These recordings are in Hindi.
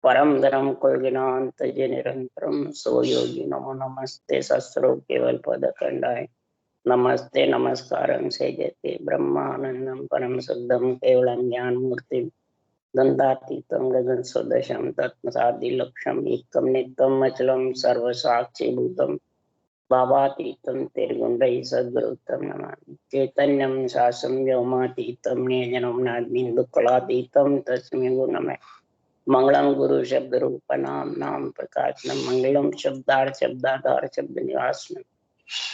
परम धर्म कुलगिनांत जे निरंतरम सो योगी नमो नमस्ते सस्रो केवल पद खंडाय नमस्ते नमस्कारं सेजते ब्रह्मानंदं परम शुद्धं केवलं ज्ञान मूर्ति दंडातीतं गगन सदृशं तत्सादिलक्ष्यम् एकं नित्यम् अचलं सर्वसाक्षिभूतं भावातीतं तिर्गुण्डैः सद्गुरुतं नमामि चैतन्यं शासं व्योमातीतं निजनं नाद्बिन्दुकलातीतं तस्मै गुरुनमः मंगलम गुरु शब्द रूप नाम नाम प्रकाशनम मंगलम शब्दार्थ शब्दाधार शब्द निवासनम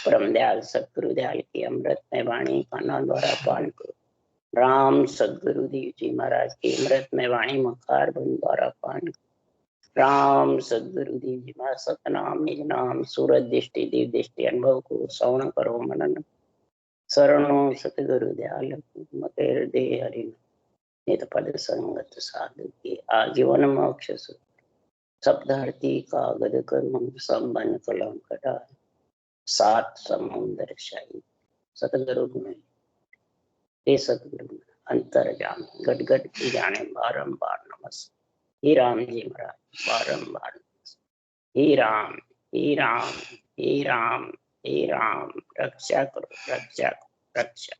परम दयाल सतगुरु दयाल की अमृत में वाणी काना द्वारा पान करो। राम सदगुरु देव जी महाराज की अमृत में वाणी मुखार बन द्वारा पान करो। राम सदगुरु देव जी महाराज सतनाम निज नाम सूरज दृष्टि देव दृष्टि अनुभव को श्रवण करो मनन शरणों सतगुरु दयाल मते हृदय हरि नित पद संगत साधु की आजीवन मोक्ष शब्दार्थी कागद करुण संबन कलम कटा सात समुंदर शाही सतगुरु में हे सतगुरु में अंतर जान गट गट की जाने बारंबार नमस्कार हे राम जी महाराज बारंबार हे राम हे राम हे राम हे राम रक्षा करो रक्षा करो रक्षा।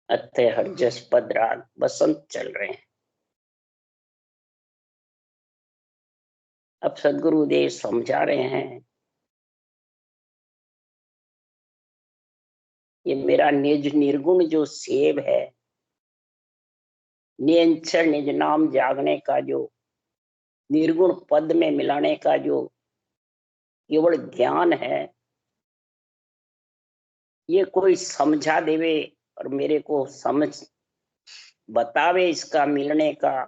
अत्य हरजस पदराग बसंत चल रहे हैं। अब सदगुरुदेव समझा रहे हैं ये मेरा निज निर्गुण जो सेव है, निरंतर निज नाम जागने का जो निर्गुण पद में मिलाने का जो केवल ज्ञान है, ये कोई समझा देवे और मेरे को समझ बतावे इसका मिलने का,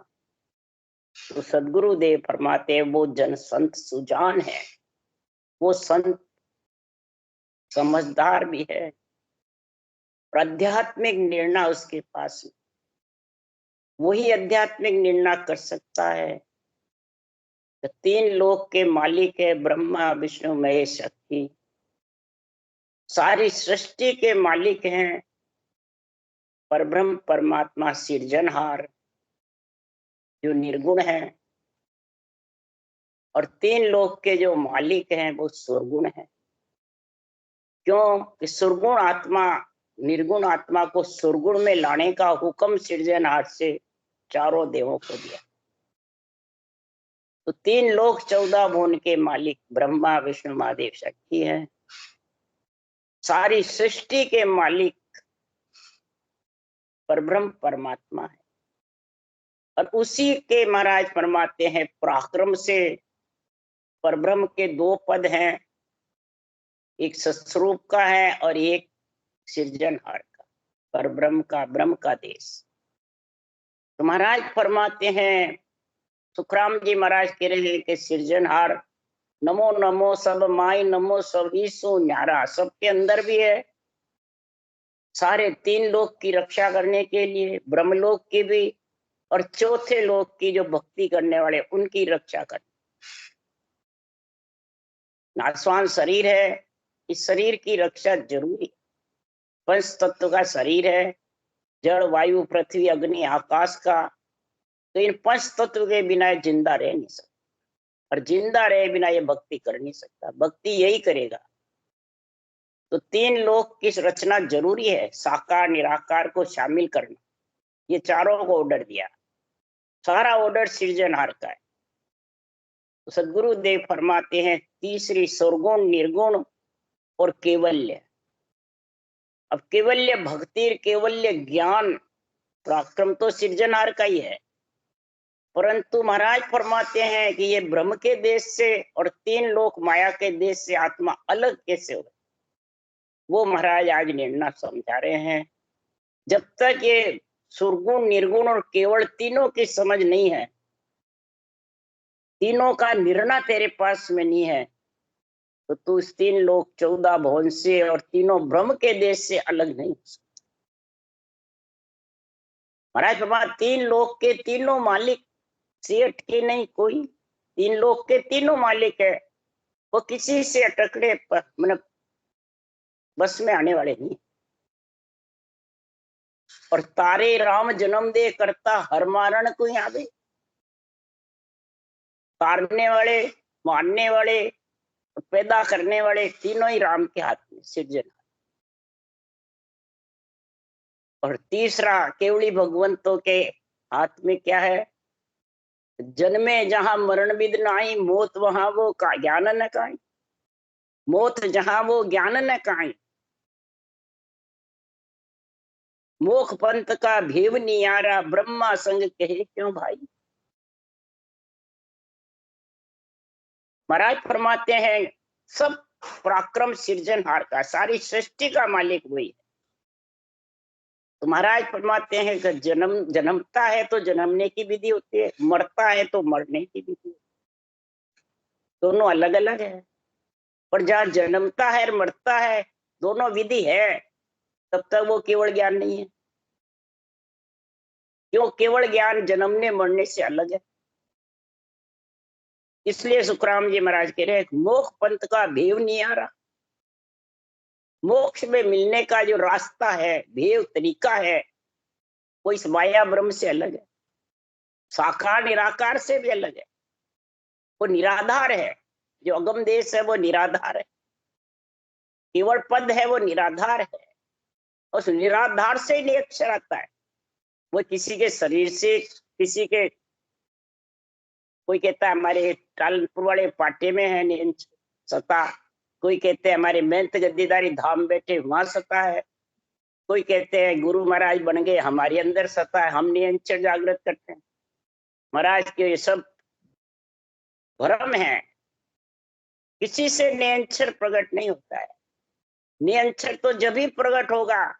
तो सदगुरुदेव फरमाते वो जन संत सुजान है, वो संत समझदार भी है, आध्यात्मिक निर्णय उसके पास वही आध्यात्मिक निर्णय कर सकता है। तो तीन लोक के मालिक है ब्रह्मा विष्णु महेश शक्ति, सारी सृष्टि के मालिक हैं परब्रह्म परमात्मा सृजनहार जो निर्गुण है, और तीन लोक के जो मालिक हैं वो सुरगुण है। क्यों कि सुरगुण आत्मा निर्गुण आत्मा को सुरगुण में लाने का हुक्म सृजनहार से चारों देवों को दिया। तो तीन लोक 14 भुवन के मालिक ब्रह्मा विष्णु महादेव शक्ति है, सारी सृष्टि के मालिक परब्रह्म परमात्मा है। और उसी के महाराज फरमाते हैं पराक्रम से परब्रह्म के दो पद हैं, एक सस्वरूप का है और एक सृजनहार का, परब्रह्म का ब्रह्म का देश। तो महाराज फरमाते हैं, सुखराम जी महाराज कह रहे हैं कि सृजनहार नमो नमो सब माई नमो सब ईसु न्यारा, सबके अंदर भी है, सारे तीन लोक की रक्षा करने के लिए, ब्रह्मलोक की भी और चौथे लोक की जो भक्ति करने वाले उनकी रक्षा करने। नाशवान शरीर है, इस शरीर की रक्षा जरूरी। पंच तत्व का शरीर है, जड़ वायु पृथ्वी अग्नि आकाश का, तो इन पंच तत्व के बिना जिंदा रह नहीं सकता, और जिंदा रहे बिना ये भक्ति कर नहीं सकता, भक्ति यही करेगा। तो तीन लोक की रचना जरूरी है, साकार निराकार को शामिल करना, ये चारों को ऑर्डर दिया, सारा ऑर्डर सृजनहार का है। तो सदगुरु देव फरमाते हैं तीसरी सुरगुण निर्गुण और केवल्य। अब केवल्य भक्ति केवल्य ज्ञान पराक्रम तो सृजनहार का ही है, परंतु महाराज फरमाते हैं कि ये ब्रह्म के देश से और तीन लोक माया के देश से आत्मा अलग कैसे हो, वो महाराज आज निर्णय समझा रहे हैं। जब तक ये सुरगुण निर्गुण और केवल तीनों की समझ नहीं है, तीनों का निर्णय तेरे पास में नहीं है, तो तू इस तीन लोक 14 भुवन से और तीनों ब्रह्म के देश से अलग नहीं हो सकता। महाराज बाबा तीन लोक के तीनों मालिक सेठ के नहीं कोई, तीन लोक के तीनों मालिक है, वो किसी से अटकने मतलब बस में आने वाले नहीं। और तारे राम जन्म दे करता हर मारण को आवे। तारने वाले, मारने वाले, पैदा करने वाले तीनों ही राम के हाथ में सृजन। और तीसरा केवली भगवंतों के हाथ में क्या है? जन्मे जहां मरण विद नाई, मौत वहां वो का ज्ञान न काई। मौत जहां वो ज्ञान न काई, मोख पंथ का भेव नियारा, ब्रह्मा संग कहे क्यों भाई। महाराज फरमाते हैं सब पराक्रम सृजनहार का, सारी सृष्टि का मालिक वही है। तो महाराज फरमाते हैं कि जन्मता है तो जन्मने की विधि होती है, मरता है तो मरने की विधि है। दोनों अलग अलग है। पर जहां जन्मता है और मरता है दोनों विधि है, तब तक वो केवल ज्ञान नहीं है। क्यों? केवल ज्ञान जन्मने मरने से अलग है। इसलिए सुखराम जी महाराज कह रहे हैं मोक्ष पंथ का भेव नहीं आ रहा। मोक्ष में मिलने का जो रास्ता है, भेव तरीका है, वो इस माया ब्रह्म से अलग है, साकार निराकार से भी अलग है। वो निराधार है। जो अगम देश है वो निराधार है, केवल पद है वो निराधार है। उस निराधार से ही निरक्षर आता है। वो किसी के शरीर से, किसी के, कोई कहता है हमारे कालपुर वाले पाटे में है सता, कोई कहते हैं हमारे मेहनत गद्दीदारी धाम बैठे वहां सता है, कोई कहते हैं गुरु महाराज बन गए हमारे अंदर सता है, हम निरंतर जागृत करते हैं। महाराज के ये सब भ्रम है। किसी से निरंतर प्रकट नहीं होता है। निरंतर तो जब ही प्रकट होगा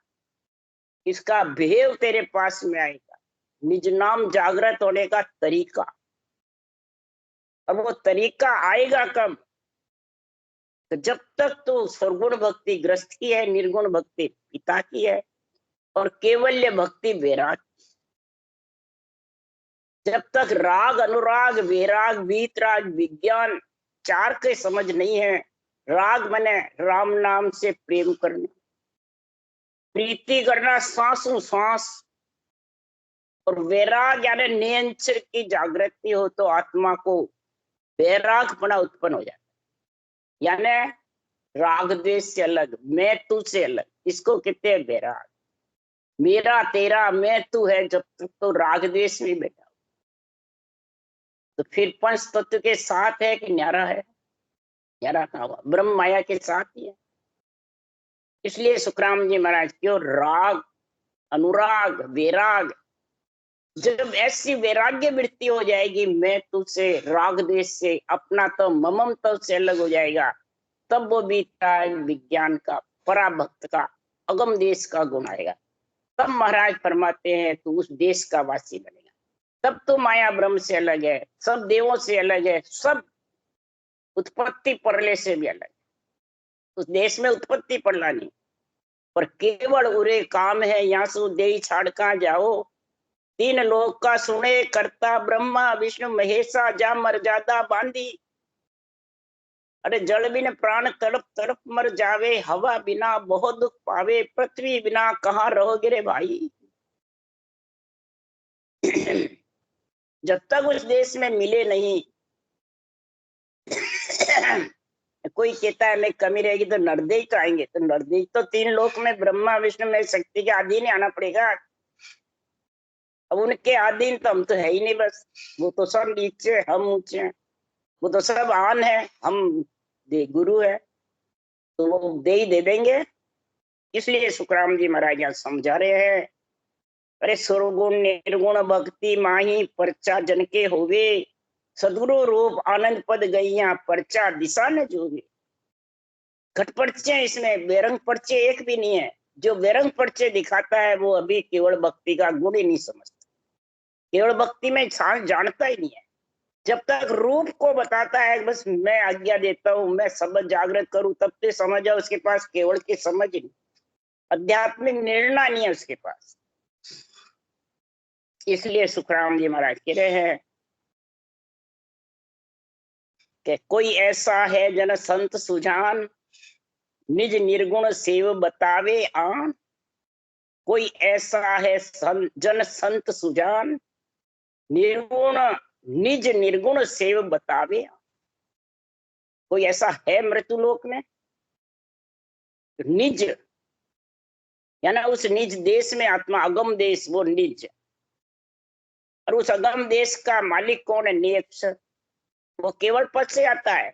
इसका भेव तेरे पास में आएगा, निज नाम जागृत होने का तरीका। अब वो तरीका आएगा कब? तो जब तक तो सर्वगुण भक्ति ग्रस्त की है, निर्गुण भक्ति पिता की है, और केवल्य भक्ति वैराग। जब तक राग अनुराग वैराग वीतराग विज्ञान चार के समझ नहीं है, राग मने राम नाम से प्रेम करना, प्रीति करना सांसों सांस, और वैराग यानी नियंत्रण की जागृति हो तो आत्मा को वैरागपना उत्पन्न हो जाता है। यानी राग द्वेष से अलग, मैं तू से अलग, इसको कहते हैं वैराग। मेरा तेरा मैं तू है जब तक तो राग द्वेष में बैठा, तो फिर पंच तत्व के साथ है कि न्यारा है? न्यारा कहाँ हुआ? ब्रह्म माया के साथ ही है। इसलिए सुखराम जी महाराज क्यों राग अनुराग वैराग, जब ऐसी वैराग्य वृत्ति हो जाएगी, मैं तुझसे राग द्वेष से, अपना तो ममम तो से अलग हो जाएगा, तब वो बीता विज्ञान का, पराभक्त का, अगम देश का गुण आएगा। तब महाराज फरमाते हैं तू उस देश का वासी बनेगा। तब तो माया ब्रह्म से अलग है, सब देवों से अलग है, सब उत्पत्ति परले से भी अलग है। उस देश में उत्पत्ति परला नहीं, पर केवल उरे काम है यहाँ से दे छाड़ का जाओ। तीन लोक का सुने करता ब्रह्मा विष्णु महेशा, जा मर्यादा बांधी। अरे जल बिन प्राण तड़प तड़प मर जावे, हवा बिना बहुत दुख पावे, पृथ्वी बिना कहाँ रहोगे रे भाई। जब तक उस देश में मिले नहीं कोई कहता है मैं कमी रहेगी तो नरदेश तो आएंगे, तो नरदेश तो तीन लोक में ब्रह्मा विष्णु में शक्ति के अधीन आना पड़ेगा। अब उनके अधीन तो हम तो है ही नहीं, बस वो तो सब नीचे हम ऊंचे हैं, वो तो सब आन है, हम गुरु है, तो वो दे ही दे देंगे। इसलिए सुखराम जी महाराज यहाँ समझा रहे हैं, अरे सर्वगुण निर्गुण भक्ति माही परचा जन के होवे, सदगुरु रूप आनंद पद गैया परचा दिशा न जोगे। घट पर्चे इसमें बेरंग पर्चे एक भी नहीं है। जो बेरंग पर्चे दिखाता है वो अभी केवल भक्ति का गुण ही नहीं समझता, केवल भक्ति में जानता ही नहीं है। जब तक रूप को बताता है बस मैं आज्ञा देता हूं, मैं समझ जागृत करूं, तब से समझ जाओ, उसके पास केवल की समझ नहीं, आध्यात्मिक निर्णय नहीं है उसके पास। इसलिए सुखराम जी महाराज कह रहे हैं कि कोई ऐसा है जन संत सुजान, निज निर्गुण सेव बतावे आन। कोई ऐसा है जन संत सुजान, निर्गुण निज निर्गुण सेव बतावे। कोई ऐसा है मृत्युलोक में? निज यानी उस निज देश में आत्मा, अगम देश वो निज, और उस अगम देश का मालिक कौन है? नियक्षर। वो केवल पद से आता है,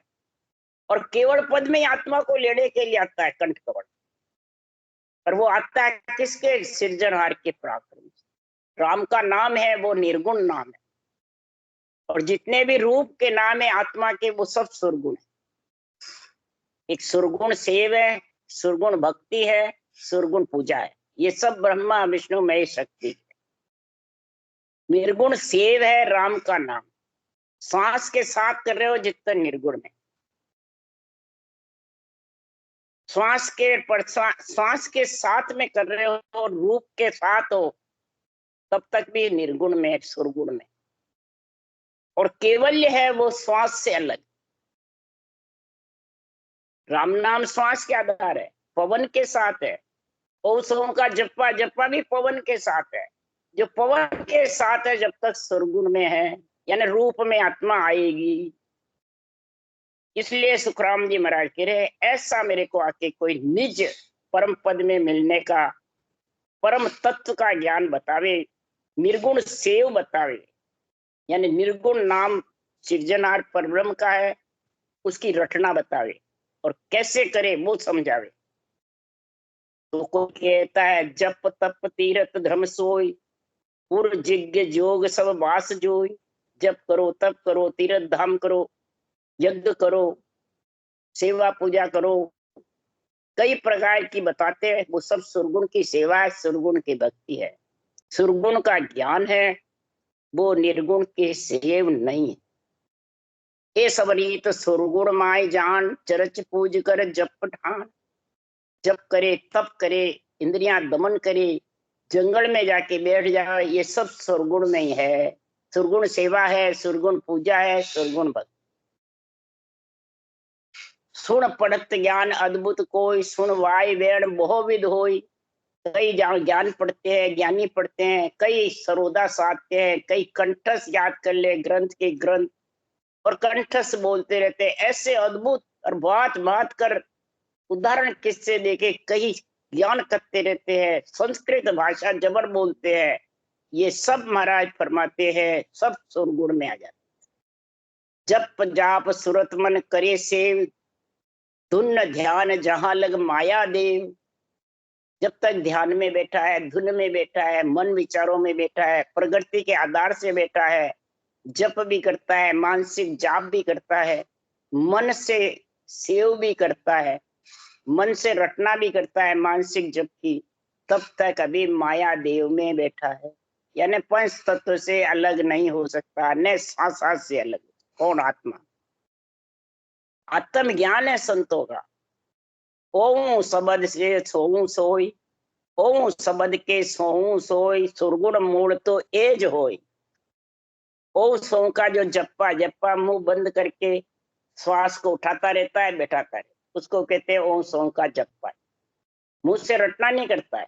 और केवल पद में आत्मा को लेने के लिए आता है कंठ कवल। और वो आता है किसके? सृजनहार के पराक्रम से। राम का नाम है वो निर्गुण नाम है, और जितने भी रूप के नाम है आत्मा के वो सब सुरगुण है। एक सुरगुण सेव है, सुरगुण भक्ति है, सुरगुण पूजा है। ये सब ब्रह्मा विष्णु महेश शक्ति। निर्गुण सेव है राम का नाम। श्वास के साथ कर रहे हो जितना निर्गुण में, श्वास के साथ में कर रहे हो, रूप के साथ हो, तब तक भी निर्गुण में, सुरगुण में। और केवल्य है वो श्वास से अलग। राम नाम श्वास के आधार है, पवन के साथ है। औषधों का जप्पा, जप्पा भी पवन के साथ है। जो पवन के साथ है जब तक सुरगुण में है, यानी रूप में आत्मा आएगी। इसलिए सुखराम जी महाराज कह रहे ऐसा मेरे को आके कोई निज परम पद में मिलने का, परम तत्व का ज्ञान बतावे, निर्गुण सेव बतावे। यानी निर्गुण नाम सृजनहार परब्रह्म का है, उसकी रचना बतावे और कैसे करे वो समझावे। तो कोई कहता है जप तप तीरथ धर्म सोई, पुर जिज्ञ जोग सब वास जोई। जप करो, तप करो, तीर्थ धाम करो, यज्ञ करो, सेवा पूजा करो, कई प्रकार की बताते हैं। वो सब सुरगुण की सेवा है, सुरगुण की भक्ति है, सुरगुण का ज्ञान है। वो निर्गुण की सेव नहीं है। ये सब रीत सुरगुण माय जान, चरच पूज कर जप ठान। जप करे, तप करे, इंद्रियां दमन करे, जंगल में जाके बैठ जाए, ये सब सुरगुण में ही है। सुरगुण सेवा है, सुरगुण पूजा है, सुरगुण भक्ति। सुन पढ़त ज्ञान अद्भुत कोई, सुन वाय वेण बहुविध होई। कई ज्ञान पढ़ते हैं, ज्ञानी पढ़ते हैं, कई सरोदा साधते हैं, कई कंठस्थ याद कर ले ग्रंथ के ग्रंथ, और कंठस्थ बोलते रहते हैं। ऐसे अद्भुत और बात बात कर उदाहरण किससे देके कई ज्ञान करते रहते हैं, संस्कृत भाषा जबर बोलते हैं। ये सब महाराज फरमाते हैं सब सुरगुण में आ जाते। जप जाप सुरत मन करे सेव, धुन ध्यान जहां लग माया देव। जब तक ध्यान में बैठा है, धुन में बैठा है, मन विचारों में बैठा है, प्रकृति के आधार से बैठा है, जप भी करता है, मानसिक जाप भी करता है, मन से सेव भी करता है, मन से रटना भी करता है मानसिक जप की, तब तक अभी माया देव में बैठा है। यानी पंच तत्व से अलग नहीं हो सकता, न सांस से अलग। कौन? आत्मा। आत्म ज्ञान है संतों का। ओम शब्द से सोऊं सोई, ओम शब्द के सोऊं सोई, सुरगुण मूल तो एज होई। ओ सो का जो जप्पा, जप्पा मुंह बंद करके श्वास को उठाता रहता है, बैठाता है, उसको कहते हैं ओम सो का जप्पा। मुंह से रटना नहीं करता है,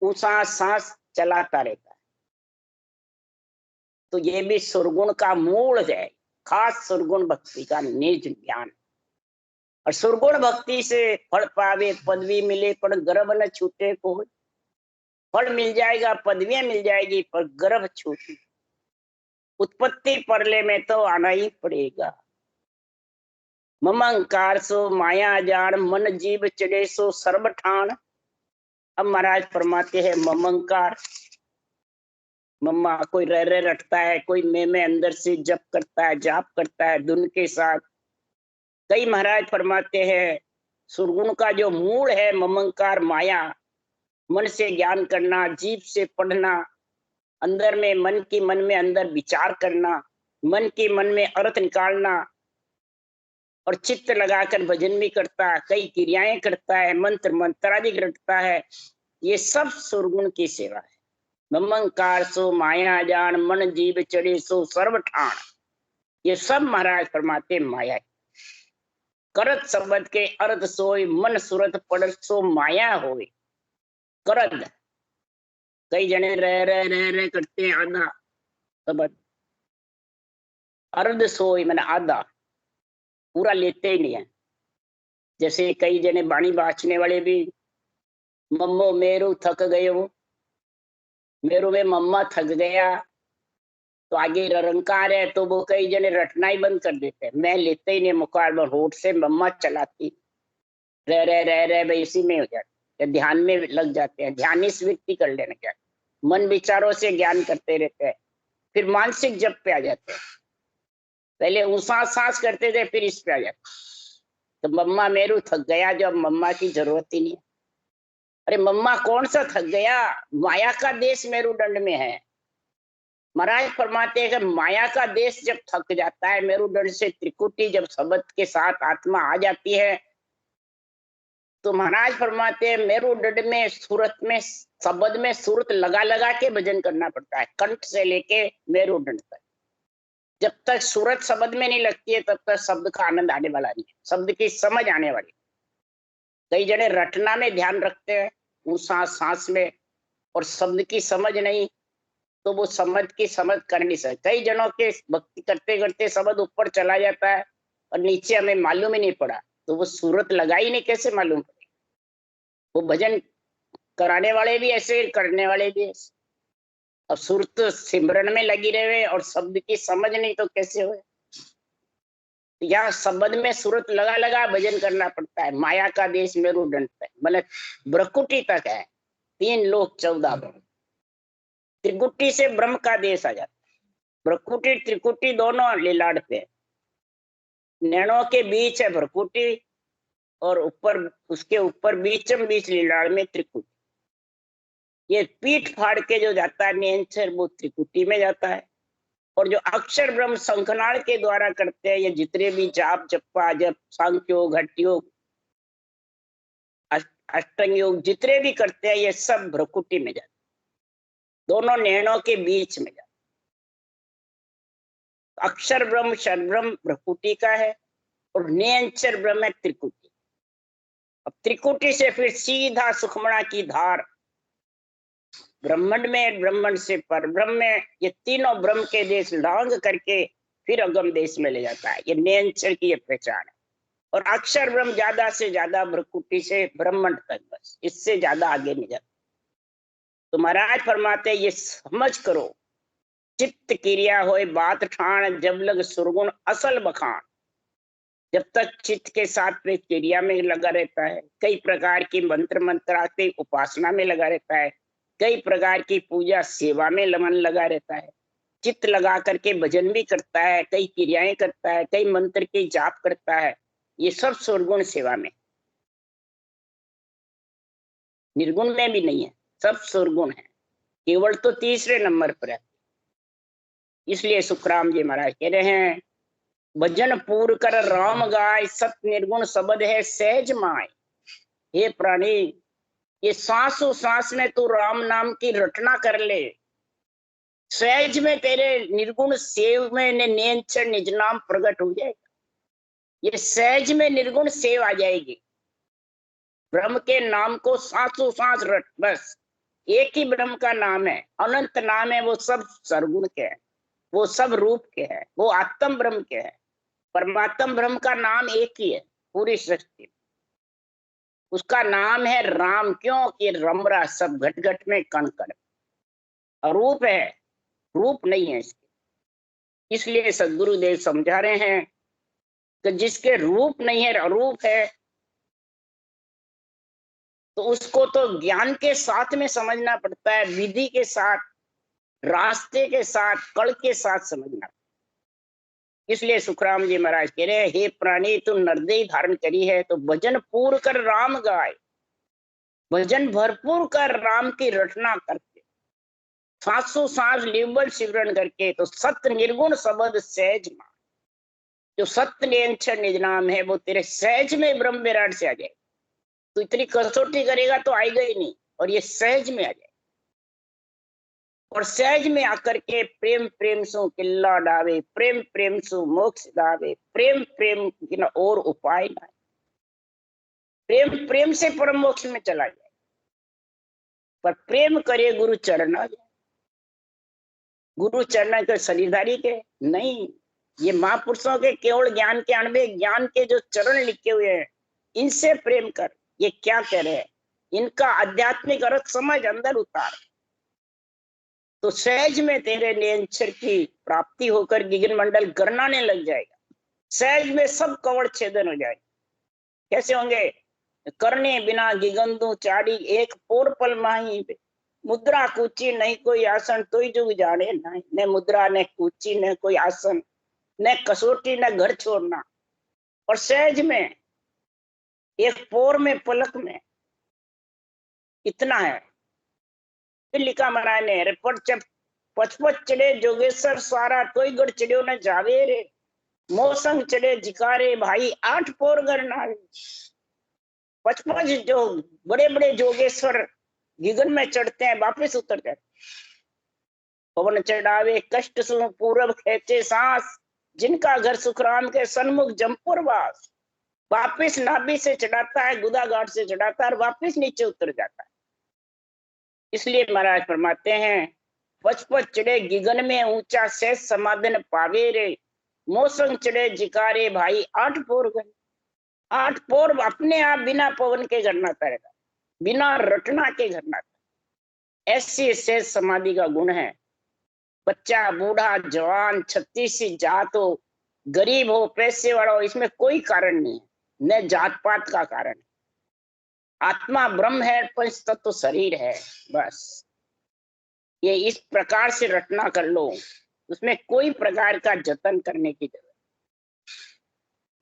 ऊंचा सांस चलाता रहता है। तो ये भी सुरगुण का मूल है, खास सुरगुण भक्ति का निज ज्ञान। और सुरगुण भक्ति से फल पावे, पदवी मिले पर गर्भ न छूटे कोई। फल मिल जाएगा, पदवियां मिल जाएगी, पर गर्भ छूटी, उत्पत्ति परले में तो आना ही पड़ेगा। ममंकार सो माया जान, मन जीव चढ़े सो सर्व ठान। अब महाराज फरमाते हैं ममंकार, मम्मा कोई रह रह रटता है, कोई मैं अंदर से जप करता है, जाप करता है धुन के साथ। कई महाराज फरमाते हैं सुरगुण का जो मूल है ममंकार माया, मन से ज्ञान करना, जीभ से पढ़ना, अंदर में मन में अंदर विचार करना, मन की मन में अर्थ निकालना, और चित्त लगाकर भजन भी करता है, कई क्रियाएं करता है, मंत्र मंत्रादि रटता है। ये सब सुरगुण की सेवा है। ममंकार सो माया जान, मन जीव चढ़े सो सर्व ठाण। ये सब महाराज फरमाते माया। करत शब्द के अर्थ सोई, मन सुरत पड़त सो माया होई। करद, कई जने रह रह करते हैं आधा शब्द, अर्ध सोई मैंने आधा, पूरा लेते ही नहीं है। जैसे कई जने बाणी बाचने वाले भी मम्मो मेरू थक गयो, मेरू में मम्मा थक गया, तो आगे रंकार है तो वो कई जने रटना ही बंद कर देते हैं। मैं लेते ही नहीं मुखार, होठ से मम्मा चलाती रह भाई इसी में हो जाते हैं, ध्यान में लग जाते हैं। ध्यान इस व्यक्ति कर लेना क्या, मन विचारों से ज्ञान करते रहते हैं, फिर मानसिक जप पे आ जाते हैं। पहले ऊंसा सांस करते थे, फिर इस पे आ जाते, तो मम्मा मेरू थक गया, जो अब मम्मा की जरूरत ही नहीं है। अरे मम्मा कौन सा थक गया, माया का देश मेरुदंड में है। महाराज फरमाते हैं कि माया का देश जब थक जाता है, मेरुदंड से त्रिकुटी जब शब्द के साथ आत्मा आ जाती है, तो महाराज फरमाते हैं मेरुदंड में सूरत में शब्द में सूरत लगा लगा के भजन करना पड़ता है, कंठ से लेके मेरुदंड तक। जब तक सूरत शब्द में नहीं लगती है तब तक शब्द का आनंद आने वाला नहीं है, शब्द की समझ आने वाली। कई जने रटना में ध्यान रखते हैं, ऊंसा सांस में, और शब्द की समझ नहीं, तो वो समझ की समझ कर नहीं सकते। कई जनों के भक्ति करते करते शब्द ऊपर चला जाता है और नीचे हमें मालूम ही नहीं पड़ा, तो वो सूरत लगा ही नहीं, कैसे मालूम पड़े। वो भजन कराने वाले भी ऐसे, करने वाले भी ऐसे। अब सूरत सिमरन में लगी रहे और शब्द की समझ नहीं तो कैसे हुए। यहाँ शब्द में सूरत लगा लगा भजन करना पड़ता है। माया का देश मेरुदंड है, मतलब ब्रकुटी तक है, 3 लोक 14 भवन। त्रिकुटी से ब्रह्म का देश आ जाता है। ब्रकुटी त्रिकुटी दोनों लीलाड़ पे, नैनों के बीच है भ्रकुटी, और ऊपर उसके ऊपर बीचम बीच लीलाड़ में त्रिकुटी। ये पीठ फाड़ के जो जाता है नियंचर, वो त्रिकुटी में जाता है। और जो अक्षर ब्रह्म शंखनाल के द्वारा करते हैं, ये जितने भी जाप जप्पा जप सांख्योग घट योग अष्टांग योग जितने भी करते हैं, ये सब भ्रकुटी में जाते, दोनों नैनों के बीच में जाते। अक्षर ब्रह्म क्षर ब्रह्म भ्रकुटी का है, और नियंचर ब्रह्म है त्रिकुटी। अब त्रिकुटी से फिर सीधा सुखमणा की धार ब्रह्मांड में, ब्रह्मांड से पर ब्रह्म में, ये तीनों ब्रह्म के देश लांग करके फिर अगम देश में ले जाता है। ये नियंचर की ये पहचान है। और अक्षर ब्रह्म ज्यादा से ज्यादा भ्रकुटी से ब्रह्मांड तक, बस इससे ज्यादा आगे नहीं जाता। तो महाराज फरमाते ये समझ करो, चित्त क्रिया होए बात ठाण, जब लग सुरगुण असल बखान। जब तक चित्त के साथ में क्रिया में लगा रहता है, कई प्रकार की मंत्र मंत्रार्थ उपासना में लगा रहता है, कई प्रकार की पूजा सेवा में मन लगा रहता है, चित्त लगा करके भजन भी करता है, कई क्रियाएं करता है, कई मंत्र की जाप करता है, ये सब सुरगुण सेवा में, निर्गुण में भी नहीं है, सब सुरगुण है। केवल तो तीसरे नंबर पर है। इसलिए सुखराम जी महाराज कह रहे हैं, भजन पूर कर राम गाय, सत निर्गुण शब्द है सहज माय। हे प्राणी, ये सांसों सांस में तू राम नाम की रटना कर ले, सहज में तेरे निर्गुण सेव में नियंत्रण निज नाम प्रकट हो जाएगा। ये सहज में निर्गुण सेव आ जाएगी। ब्रह्म के नाम को सांसों सांस रट, बस एक ही ब्रह्म का नाम है, अनंत नाम है, वो सब सरगुण के है, वो सब रूप के है, वो आत्म ब्रह्म के है। परमात्म ब्रह्म का नाम एक ही है पूरी सृष्टि में, उसका नाम है राम। क्यों कि रमरा सब घट घट में कण कण, अरूप है, रूप नहीं है इसके। इसलिए सदगुरुदेव समझा रहे हैं कि जिसके रूप नहीं है, अरूप है, तो उसको तो ज्ञान के साथ में समझना पड़ता है, विधि के साथ, रास्ते के साथ, कल के साथ समझना। इसलिए सुखराम जी महाराज कह रहे हैं, हे प्राणी तू नरदेह धारण करी है, तो भजन पूर कर राम गाय, भजन भरपूर कर राम की रटना करके, सांसों सांस निर्बल सिमरन करके, तो सत्य निर्गुण शब्द सहज मान। जो सत्य नियंत्रण निज नाम है, वो तेरे सहज में ब्रह्म विराट से आ जाए। तो इतनी कसौटी करेगा तो आएगा ही नहीं, और ये सहज में आ जाए। और सहज में आकर के प्रेम प्रेम सु किल्ला डावे, प्रेम प्रेम सु मोक्ष दावे, प्रेम प्रेम की न और उपाय ना, प्रेम प्रेम से परम मोक्ष में चला जाए। पर प्रेम करे गुरु चरण, गुरु चरण के शरीरधारी के नहीं, ये महापुरुषों के केवल ज्ञान के अणबे ज्ञान के जो चरण लिखे हुए हैं, इनसे प्रेम कर। ये क्या कह रहे हैं, इनका आध्यात्मिक अर्थ समझ अंदर उतार, तो सहज में तेरे निरंतर की प्राप्ति होकर गिगन मंडल गरनाने लग जाएगा। सहज में सब कवड़ छेदन हो जाएगा। कैसे होंगे? करने बिना गिगंदू चाड़ी एक पोर पल माही, मुद्रा कूची नहीं कोई आसन तोई जुग जाने नहीं। न मुद्रा न कूची न कोई आसन, न कसौटी न घर छोड़ना, और सहज में एक पोर में पलक में इतना है। फिर लिखा महाराज ने, पर जब पचपच चढ़े जोगेश्वर सारा तोई गढ़ चढ़ियो न जावे रे, मोसंग चढ़े जिकारे भाई 8 पोर गरना। 55 जो बड़े बड़े जोगेश्वर गिगन में चढ़ते हैं, वापिस उतर जाते। पवन चढ़ावे कष्ट सु पूरब खेचे सांस, जिनका घर सुखराम के सन्मुख जमपुर वास। वापिस नाभि से चढ़ाता है, गुदा घाट से चढ़ाता है, और वापिस नीचे उतर जाता है। इसलिए महाराज फरमाते हैं, 55 चढ़े गिगन में ऊंचा शेष समाधन पावे रे, मौसम चढ़े जिकारे भाई 8 पोर गए। 8 पोर अपने आप बिना पवन के घटना करेगा, बिना रटना के घटना। ऐसी शेष समाधि का गुण है। बच्चा बूढ़ा जवान 36 जात हो, गरीब हो पैसे वाला हो, इसमें कोई कारण नहीं है, न जात पात का कारण। आत्मा ब्रह्म है, पंच तत्व शरीर है, बस ये इस प्रकार से रटना कर लो, उसमें कोई प्रकार का जतन करने की जरूरत।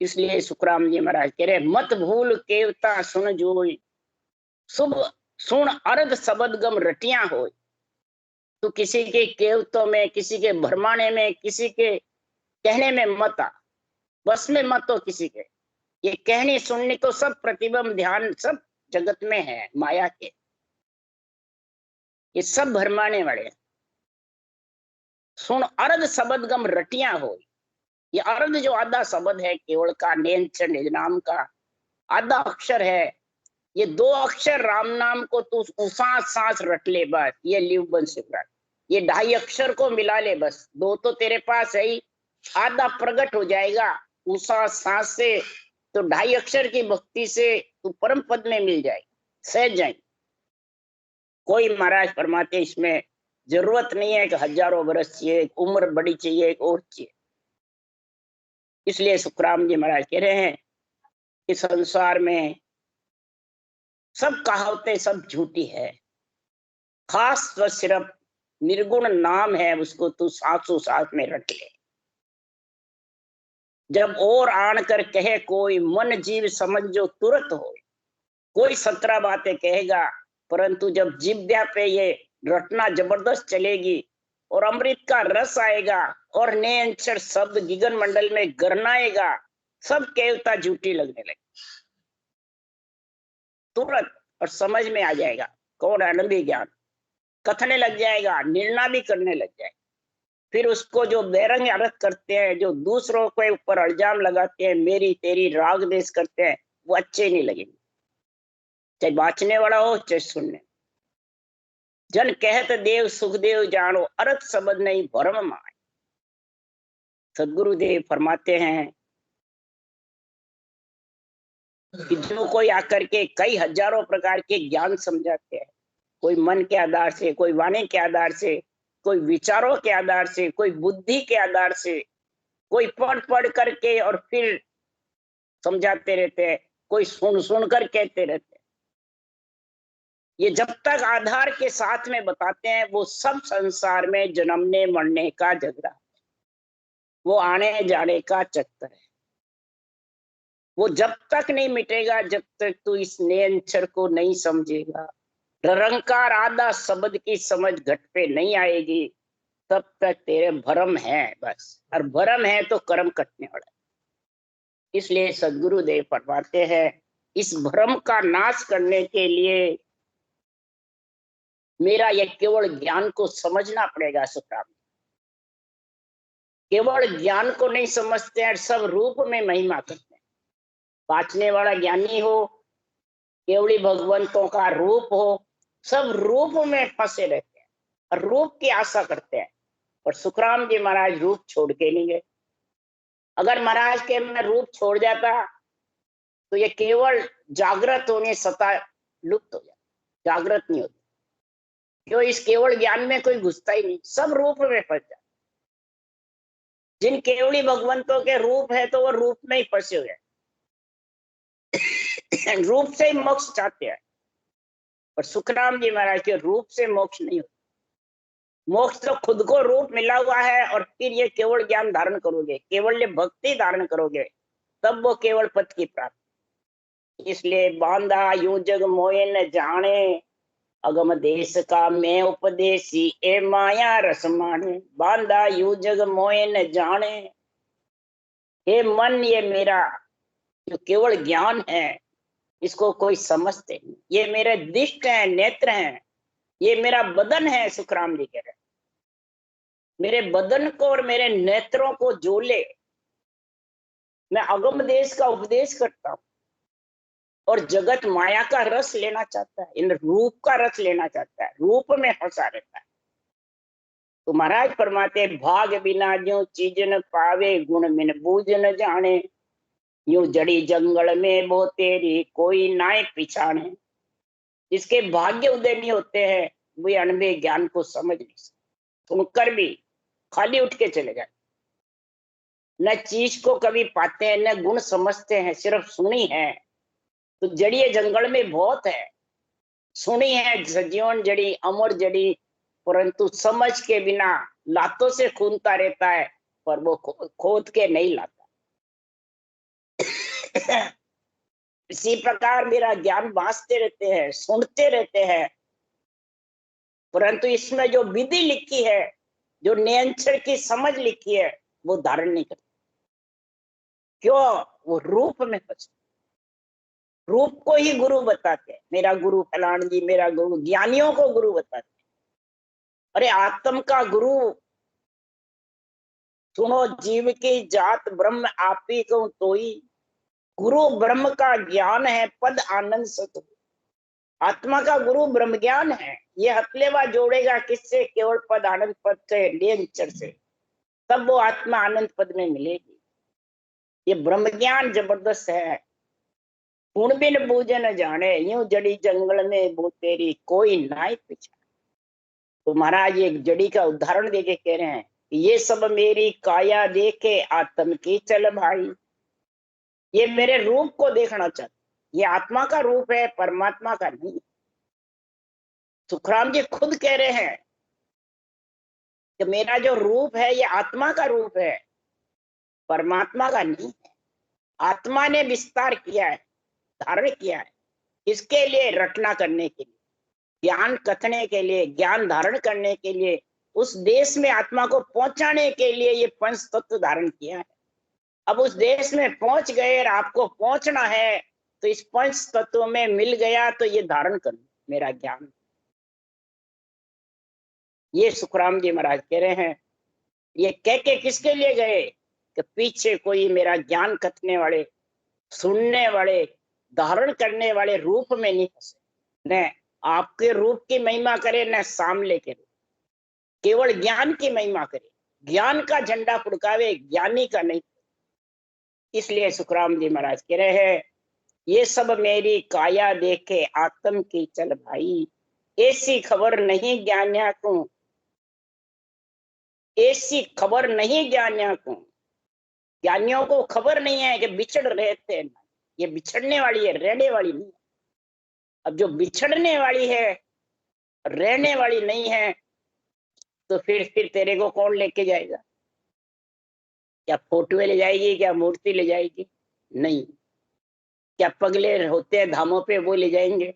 इसलिए सुखराम जी महाराज कह रहे, मत भूल केवता सुन जोई, शुभ सुन अर्ध शब्द गम रटिया हो। तो किसी के केवतों में, किसी के भरमाने में, किसी के कहने में मत आ, बस में मत हो किसी के। ये कहने सुनने को सब प्रतिबिंब ध्यान सब जगत में है, माया के, ये सब भरमाने वाले। सुन अर्ध शब्द गम रटिया हो, ये अर्ध जो आधा शब्द है केवल का, निरंतर निज नाम का आधा अक्षर है, ये 2 अक्षर राम नाम को तू सांस सांस रट ले बस, ये लिव बन शिवराज। ये 2.5 अक्षर को मिला ले बस, 2 तो तेरे पास है ही, आधा प्रकट हो जाएगा उसा सांस से, तो 2.5 अक्षर की भक्ति से तू परम पद में मिल जाएगी, सहज जाएगी। कोई महाराज फरमाते इसमें जरूरत नहीं है कि हजारों वर्ष चाहिए, उम्र बड़ी चाहिए, एक और चाहिए। इसलिए सुखराम जी महाराज कह रहे हैं कि संसार में सब कहावतें सब झूठी है, खास तो सिर्फ निर्गुण नाम है, उसको तू सांसों सांस में रट ले। जब और आन कर कहे कोई, मन जीव समझ जो तुरंत हो। कोई 17 बातें कहेगा, परंतु जब जिब्या पे ये रटना जबरदस्त चलेगी और अमृत का रस आएगा और नए शब्द गिगन मंडल में गरनाएगा, सब केवता झूठी लगने लगी तुरंत, और समझ में आ जाएगा कौन आनंदी ज्ञान, कथने लग जाएगा, निर्णय भी करने लग जाएगा। फिर उसको जो बेरंग अर्थ करते हैं, जो दूसरों के ऊपर इल्जाम लगाते हैं, मेरी तेरी राग देश करते हैं, वो अच्छे नहीं लगेंगे, चाहे बाँचने वाला हो चाहे सुनने। जन कहत देव सुखदेव जानो, अर्थ शब्द नहीं भरम माय। सदगुरुदेव फरमाते हैं कि जो कोई आकर के कई हजारों प्रकार के ज्ञान समझाते हैं, कोई मन के आधार से, कोई वाणी के आधार से, कोई विचारों के आधार से, कोई बुद्धि के आधार से, कोई पढ़ पढ़ करके और फिर समझाते रहते हैं, कोई सुन सुन कर कहते रहते हैं। ये जब तक आधार के साथ में बताते हैं, वो सब संसार में जन्मने मरने का झगड़ा, वो आने जाने का चक्कर है। वो जब तक नहीं मिटेगा, जब तक तू इस निरंतर को नहीं समझेगा, निरंकार आधा शब्द की समझ घट पे नहीं आएगी, तब तक तेरे भरम है बस, और भरम है तो कर्म कटने वाला। इसलिए सदगुरुदेव फरमाते हैं, इस भ्रम का नाश करने के लिए मेरा यह केवल ज्ञान को समझना पड़ेगा। सुखराम केवल ज्ञान को नहीं समझते हैं, सब रूप में महिमा करते हैं। बाँचने वाला ज्ञानी हो, केवली भगवंतों का रूप हो, सब रूप में फंसे रहते हैं और रूप की आशा करते हैं। और सुखराम जी महाराज रूप छोड़ के नहीं गए। अगर महाराज के मैं रूप छोड़ जाता तो ये केवल जागृत होने सता लुप्त हो जाती, जागृत नहीं होती। क्यों? इस केवल ज्ञान में कोई घुसता ही नहीं, सब रूप में फंस जाता। जिन केवली भगवंतों के रूप है तो वो रूप में ही फंसे हुए हैं। रूप से ही मोक्ष चाहते हैं। और सुखराम जी महाराज के रूप से मोक्ष नहीं होता। मोक्ष तो खुद को रूप मिला हुआ है और फिर ये केवल ज्ञान धारण करोगे, केवल ये भक्ति धारण करोगे, तब वो केवल पद की प्राप्ति। इसलिए बांधा यूं जग मोए न जाने, अगम देश का मैं उपदेशी ए माया रस माने। बांधा यूं जग मोए न जाने, हे मन ये मेरा जो केवल ज्ञान है इसको कोई समझते नहीं। ये मेरे दृष्ट है, नेत्र हैं, ये मेरा बदन है। सुखराम जी कह रहे मेरे बदन को और मेरे नेत्रों को जोले। मैं अगम देश का उपदेश करता हूं और जगत माया का रस लेना चाहता है, इन रूप का रस लेना चाहता है, रूप में फंसा रहता है। तो महाराज फरमाते भाग बिना जो चीज न पावे, गुण मिन बूझ न जाने। यूं जड़ी जंगल में वो तेरी कोई नाय पिछाने। जिसके भाग्य उदय नहीं होते हैं वे अनबे ज्ञान को समझ नहीं सकते। सुनकर भी खाली उठ के चले जाते, न चीज को कभी पाते हैं न गुण समझते हैं, सिर्फ सुनी है। तो जड़िए जंगल में बहुत है, सुनी है सजीवन जड़ी अमर जड़ी, परंतु समझ के बिना लातों से खूनता रहता है पर वो खोद के नहीं लाता। इसी प्रकार मेरा ज्ञान बांटते रहते हैं, सुनते रहते हैं, परंतु इसमें जो विधि लिखी है, जो नियंत्रण की समझ लिखी है, वो धारण नहीं करते। क्यों? वो रूप में फंसे, रूप को ही गुरु बताते हैं। मेरा गुरु फलान जी, मेरा गुरु, ज्ञानियों को गुरु बताते हैं। अरे आत्म का गुरु सुनो, जीव की जात ब्रह्म आप ही को तोई। गुरु ब्रह्म का ज्ञान है, पद आनंद सत। आत्मा का गुरु ब्रह्म ज्ञान है। ये हथलेवा जोड़ेगा किससे? केवल पद आनंद पद से, नियंत्रण से, तब वो आत्मा आनंद पद में मिलेगी। ये ब्रह्म ज्ञान जबरदस्त है। गुण बिन बूझे न जाने, यूं जड़ी जंगल में वो तेरी कोई नाई पिछा। तो महाराज एक जड़ी का उदाहरण देके कह रहे हैं, ये सब मेरी काया देखे आत्म की चल भाई। ये मेरे रूप को देखना चाहते, ये आत्मा का रूप है, परमात्मा का नहीं। सुखराम जी खुद कह रहे हैं कि मेरा जो रूप है ये आत्मा का रूप है, परमात्मा का नहीं है। आत्मा ने विस्तार किया है, धारण किया है, इसके लिए रटना करने के लिए, ज्ञान कथने के लिए, ज्ञान धारण करने के लिए, उस देश में आत्मा को पहुंचाने के लिए ये पंच तत्व धारण किया है। अब उस देश में पहुंच गए और आपको पहुंचना है तो इस पंच तत्व में मिल गया तो ये धारण कर मेरा ज्ञान। ये सुखराम जी महाराज कह रहे हैं। ये कह के किसके लिए गए कि पीछे कोई मेरा ज्ञान कथने वाले, सुनने वाले, धारण करने वाले रूप में नहीं फंसे। न आपके रूप की महिमा करे न सामले के रूप, केवल ज्ञान की महिमा करे, ज्ञान का झंडा फुड़कावे, ज्ञानी का नहीं। इसलिए सुखराम जी महाराज कह रहे हैं ये सब मेरी काया देखे आत्म की चल भाई। ऐसी खबर नहीं ज्ञानिया को, ऐसी खबर नहीं ज्ञानिया को। ज्ञानियों को खबर नहीं है कि बिछड़ रहते हैं, ये बिछड़ने वाली है, रहने वाली नहीं। अब जो बिछड़ने वाली है, रहने वाली नहीं है, तो फिर तेरे को कौन लेके जाएगा? क्या फोटोए ले जाएगी? क्या मूर्ति ले जाएगी? नहीं। क्या पगले होते हैं धामों पे वो ले जाएंगे?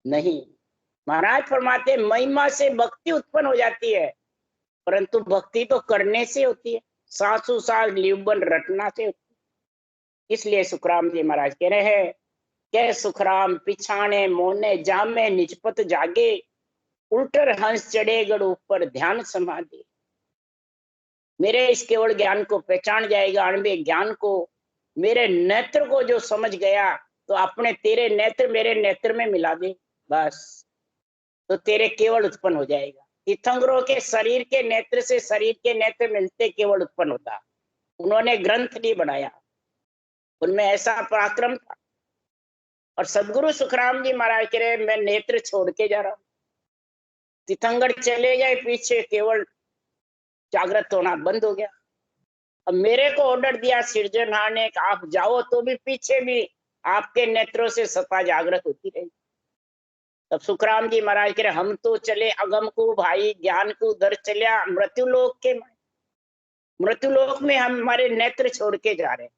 नहीं। महाराज फरमाते महिमा से भक्ति उत्पन्न हो जाती है, परंतु भक्ति तो करने से होती है, सासू सास लिबन रटना से होती है। इसलिए सुखराम जी महाराज कह रहे हैं के सुखराम पिछाने मोने जामे निजपत जागे, उल्टर हंस चढ़े गढ़ ऊपर ध्यान समाधि। मेरे इस केवल ज्ञान को पहचान जाएगा, अणबे ज्ञान को, मेरे नेत्र को जो समझ गया तो अपने तेरे नेत्र मेरे नेत्र में मिला दे, बस तो तेरे केवल उत्पन्न हो जाएगा। तीर्थंकरों के शरीर के नेत्र से शरीर के नेत्र मिलते केवल उत्पन्न होता। उन्होंने ग्रंथ नहीं बनाया, उनमें ऐसा पराक्रम था। और सदगुरु सुखराम जी महाराज कह रहे मैं नेत्र छोड़ के जा रहा हूं। तीर्थंकर चले गए पीछे, केवल जागृत होना बंद हो गया। अब मेरे को ऑर्डर दिया सिरजनहार ने, आप जाओ, तो भी पीछे भी आपके नेत्रों से सत्ता जागृत होती रही। तब सुखराम जी महाराज कह रहे हम तो चले अगम को भाई, ज्ञान को दर चलिया मृत्युलोक के। मृत्युलोक में हम हमारे नेत्र छोड़ के जा रहे हैं।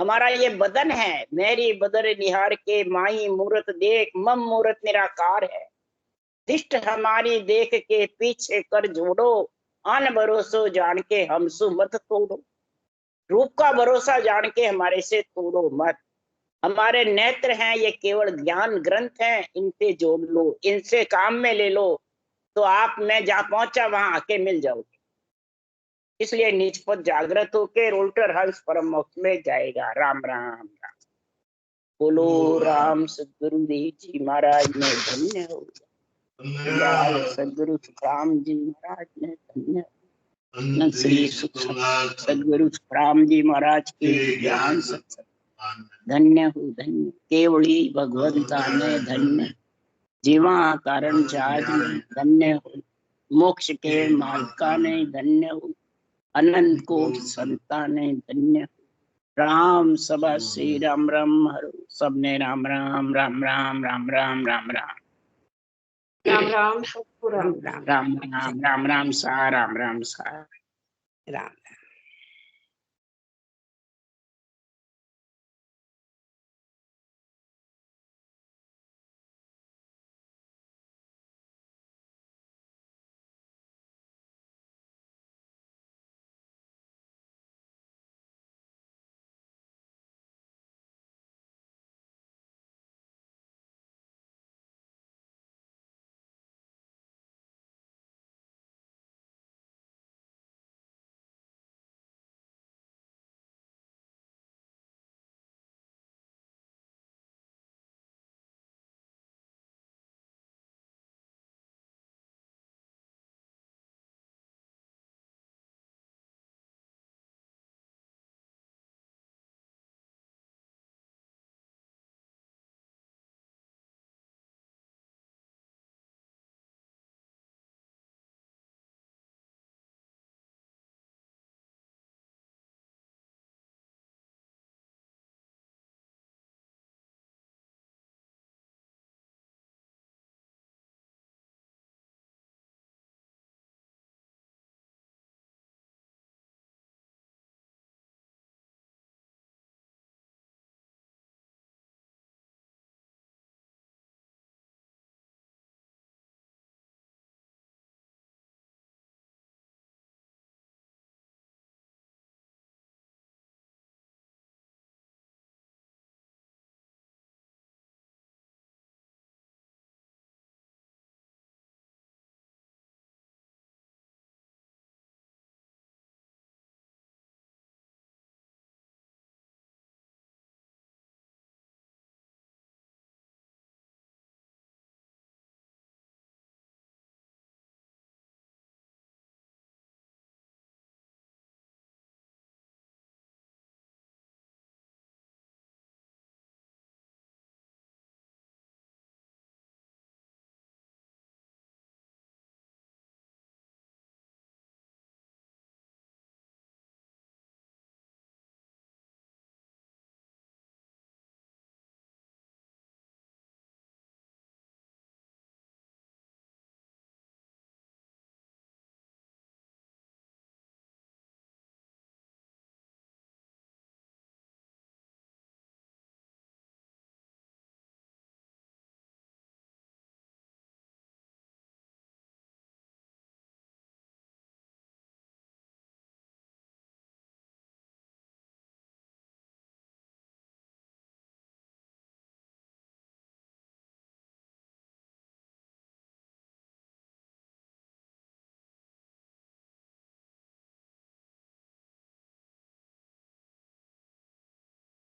हमारा ये बदन है, मेरी बदर निहार के माई मूरत देख, मम मूरत निराकार है। दिष्ट हमारी देख के पीछे कर जोड़ो, आन भरोसो जान के हमसु मत तोड़ो। रूप का भरोसा जान के हमारे से तोड़ो मत। हमारे नेत्र हैं ये केवल ज्ञान ग्रंथ हैं, इनसे जोड़ लो, इनसे काम में ले लो, तो आप मैं जहां पहुंचा वहां आके मिल जाओगे। इसलिए निजपद जागृत होके उल्टर हंस परम मोक्ष में जाएगा। राम राम राम। बोलो राम सदगुरुदेव जी महाराज ने धन्य हो। सदगुरु सुखराम जी महाराज ने धन्य। श्री सदगुरु सुखराम जी महाराज के ज्ञान सत्संग धन्य हो धन्य। केवली भगवंता ने धन्य। जीवा कारण जहाज में धन्य हो। मोक्ष के मार्गा ने धन्य हो। अनंत कोटि संताने धन्य हो। राम सभा श्री राम राम हरो। सबने राम राम राम राम राम राम राम राम राम राम राम राम राम राम राम सा राम राम सा राम।